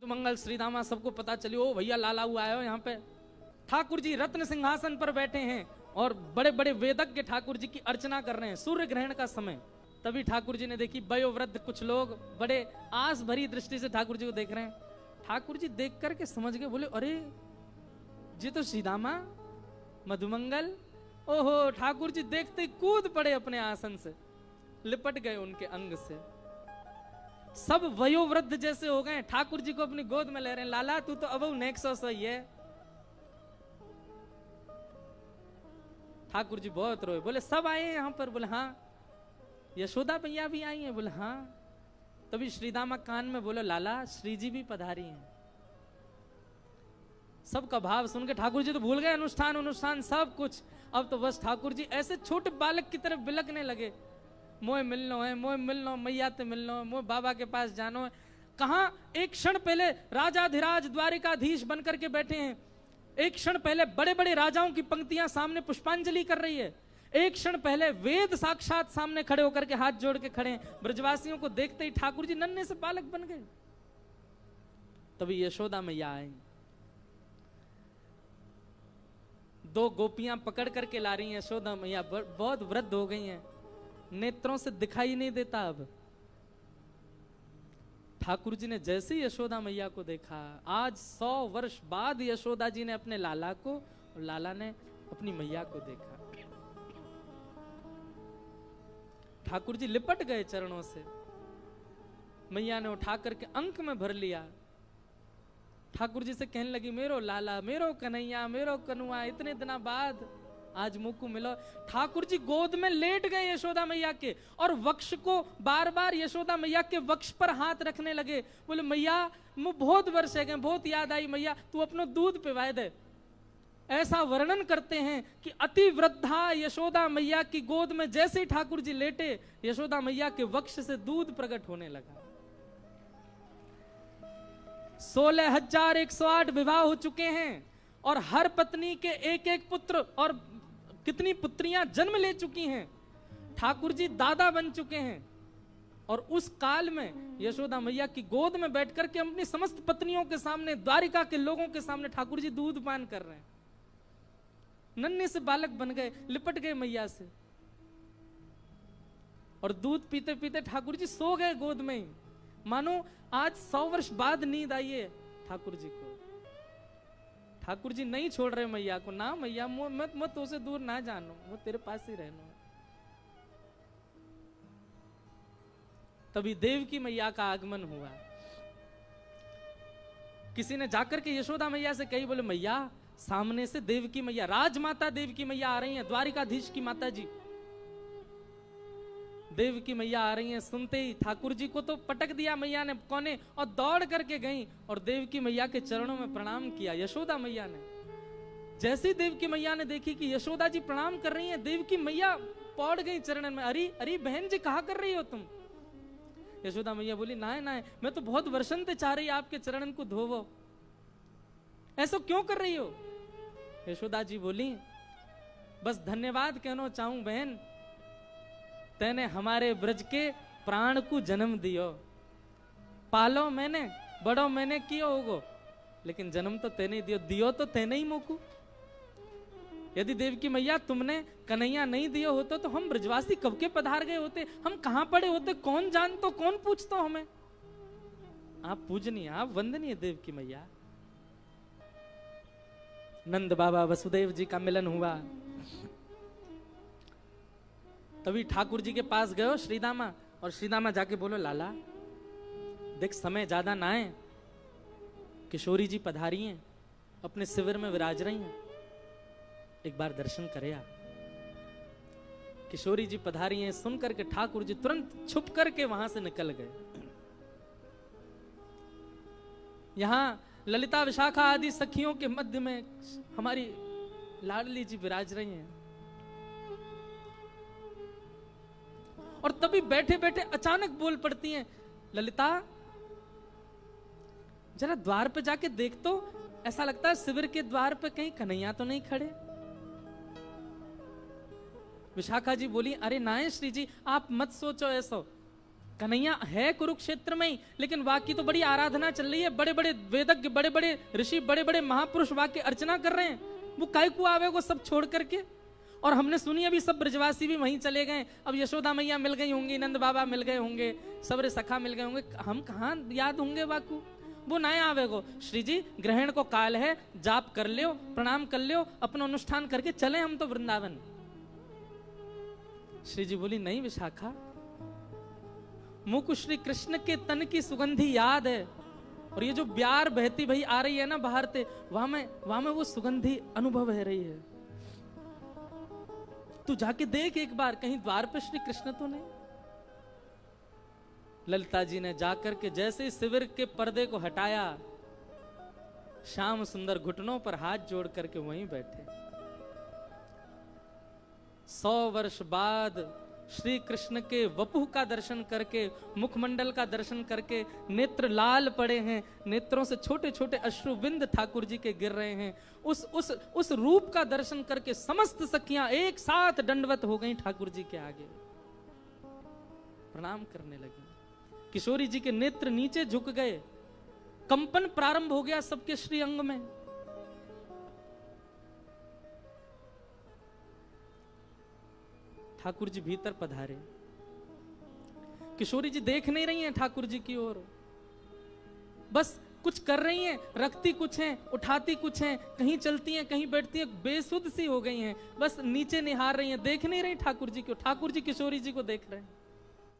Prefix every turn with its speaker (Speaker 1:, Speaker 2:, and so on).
Speaker 1: मंगल श्रीदामा सबको पता चली, ओ भैया लाला हुआ है यहाँ पे। ठाकुर जी रत्न सिंहासन पर बैठे हैं और बड़े बड़े वेदज्ञ ठाकुर जी की अर्चना कर रहे हैं, सूर्य ग्रहण का समय। तभी ठाकुर जी ने देखी वयोवृद्ध कुछ लोग बड़े आस भरी दृष्टि से ठाकुर जी को देख रहे हैं। ठाकुर जी देख करके समझ गए, बोले अरे जी तो श्रीदामा मधुमंगल। ओहो, ठाकुर जी देखते ही कूद पड़े अपने आसन से, लिपट गए उनके अंग से। सब वयोवृद्ध जैसे हो गए, ठाकुर जी को अपनी गोद में ले रहे हैं। लाला तू तो अब नेक्सस है। ठाकुर जी बहुत रोए, बोले सब आए यहाँ पर? बोले हाँ। यशोदा भैया भी आई हैं? बोले हाँ। तभी श्रीदामा कान में बोले, लाला श्री जी भी पधारी हैं। सबका भाव सुन के ठाकुर जी तो भूल गए अनुष्ठान सब कुछ। अब तो बस ठाकुर जी ऐसे छोटे बालक की तरफ बिलकने लगे, मोए मिलनो है, मोए मिलनो, मैया ते मिलनो, मोए बाबा के पास जानो है। कहां एक क्षण पहले राजाधिराज द्वारिकाधीश बनकर के बैठे हैं, एक क्षण पहले बड़े बड़े राजाओं की पंक्तियां सामने पुष्पांजलि कर रही है, एक क्षण पहले वेद साक्षात सामने खड़े होकर के हाथ जोड़ के खड़े हैं। ब्रजवासियों को देखते ही ठाकुर जी नन्हे से बालक बन गए। तभी यशोदा मैया आई, दो गोपियां पकड़ करके ला रही हैं। यशोदा मैया बहुत वृद्ध हो गई हैं, नेत्रों से दिखाई नहीं देता। अब ठाकुर जी ने जैसे ही यशोदा मैया को देखा, आज 100 वर्ष बाद यशोदा जी ने अपने लाला को और लाला ने अपनी मैया को देखा। ठाकुर जी लिपट गए चरणों से, मैया ने उठा करके अंक में भर लिया। ठाकुर जी से कहने लगी, मेरो लाला, मेरो कन्हैया, मेरो कनुआ, इतने दिनों बाद आज मुंह को मिलो। ठाकुर जी गोद में लेट गए यशोदा मैया के और वक्ष को बार बार यशोदा मैया के वक्ष पर हाथ रखने लगे। बोले मैया मुझे बहुत वर्ष है गए, बहुत याद आई मैया, तू अपनो दूध पिवाए दे। ऐसा वर्णन करते हैं कि अति वृद्धा यशोदा मैया की गोद में जैसे ही ठाकुर जी लेटे, यशोदा मैया के वक्ष से दूध प्रकट होने लगा। 16,108 विवाह हो चुके हैं और हर पत्नी के एक एक पुत्र और कितनी पुत्रियां जन्म ले चुकी हैं। ठाकुर जी दादा बन चुके हैं और उस काल में यशोदा मैया की गोद में बैठकर के अपनी समस्त पत्नियों के सामने, द्वारिका के लोगों के सामने ठाकुर जी दूध पान कर रहे हैं। नन्हे से बालक बन गए, लिपट गए मैया से और दूध पीते पीते ठाकुर जी सो गए गोद में ही, मानो आज 100 वर्ष बाद नींद आई है ठाकुर जी को। ठाकुर जी नहीं छोड़ रहे मैया को, ना मैया मत तो उसे दूर ना जानो, वो तेरे पास ही रहना। तभी देवकी मैया का आगमन हुआ। किसी ने जाकर के यशोदा मैया से कही, बोले मैया सामने से देवकी मैया, राजमाता देवकी मैया आ रही हैं, द्वारिकाधीश की माता जी देवकी मैया आ रही हैं। सुनते ही ठाकुर जी को तो पटक दिया मैया ने कोने और दौड़ करके गई और देवकी मैया के चरणों में प्रणाम किया। यशोदा मैया ने जैसे ही देवकी मैया ने देखी कि यशोदा जी प्रणाम कर रही हैं, देवकी मैया पौड़ गई चरणन में। अरे अरे बहन जी कहा कर रही हो तुम? यशोदा मैया बोली, ना ना मैं तो बहुत वर्षन से चाह रही आपके चरणन को धोवो, ऐसा क्यों कर रही हो? यशोदा जी बोली, बस धन्यवाद कहना चाहूं बहन, तेने हमारे ब्रज के प्राण को जन्म दियो। पालो मैंने, बड़ो मैंने कियो होगो, लेकिन जन्म तो तेने दियो, दियो तो तेने ही मोकू। यदि देवकी मैया तुमने कन्हैया नहीं दियो होते तो हम ब्रजवासी कब के पधार गए होते, हम कहां पड़े होते, कौन जानतो, कौन पूछतो हमें। आप पूजनीय, आप वंदनीय देवकी मैया। नंद बाबा वसुदेव जी का मिलन हुआ। तभी ठाकुर जी के पास गए श्रीदामा, और श्रीदामा जाके बोलो, लाला देख समय ज्यादा ना है, किशोरी जी पधारी हैं, अपने शिविर में विराज रही हैं, एक बार दर्शन करे आ। किशोरी जी पधारी हैं, सुन करके ठाकुर जी तुरंत छुप करके वहां से निकल गए। यहां ललिता विशाखा आदि सखियों के मध्य में हमारी लाडली जी विराज रही हैं। और तभी बैठे बैठे अचानक बोल पड़ती हैं, ललिता जरा द्वार पे जाके देख तो, ऐसा लगता है शिविर के द्वार पे कहीं कन्हैया तो नहीं खड़े। विशाखा जी बोली, अरे नाय श्री जी आप मत सोचो ऐसा, कन्हैया है कुरुक्षेत्र में ही, लेकिन वाकी तो बड़ी आराधना चल रही है, बड़े बड़े वेदज्ञ, बड़े बड़े ऋषि, बड़े बड़े महापुरुष वाकी अर्चना कर रहे हैं, वो काय को आवे वो सब छोड़ करके। और हमने सुनी अभी सब ब्रजवासी भी वहीं चले गए, अब यशोदा मैया मिल गई होंगी, नंद बाबा मिल गए होंगे, सबरे सखा मिल गए होंगे, हम कहाँ याद होंगे वाकू, वो नया आवेगो। श्री जी ग्रहण को काल है, जाप कर लियो, प्रणाम कर लियो, अपना अनुष्ठान करके चले हम तो वृंदावन। श्री जी बोली नहीं विशाखा, मुख श्री कृष्ण के तन की सुगंधी याद है, और ये जो ब्यार बहती भई आ रही है ना बाहर से, वहां में वो सुगंधी अनुभव है रही है। तू जाके देख एक बार, कहीं द्वार पे श्री कृष्ण तो नहीं। ललिता जी ने जाकर के जैसे ही शिविर के पर्दे को हटाया, श्याम सुंदर घुटनों पर हाथ जोड़ करके वहीं बैठे। 100 वर्ष बाद श्री कृष्ण के वपुह का दर्शन करके, मुखमंडल का दर्शन करके नेत्र लाल पड़े हैं, नेत्रों से छोटे छोटे अश्रुबिंद ठाकुर जी के गिर रहे हैं। उस रूप का दर्शन करके समस्त सखियां एक साथ दंडवत हो गई ठाकुर जी के आगे, प्रणाम करने लगी। किशोरी जी के नेत्र नीचे झुक गए, कंपन प्रारंभ हो गया सबके श्री अंग में। ठाकुर जी भीतर पधारे, किशोरी जी देख नहीं रही हैं ठाकुर जी की ओर, बस कुछ कर रही हैं, रखती कुछ हैं, उठाती कुछ हैं, कहीं चलती हैं, कहीं बैठती हैं, बेसुध सी हो गई हैं, बस नीचे निहार रही हैं, देख नहीं रही ठाकुर जी को, ठाकुर जी किशोरी जी को देख रहे हैं।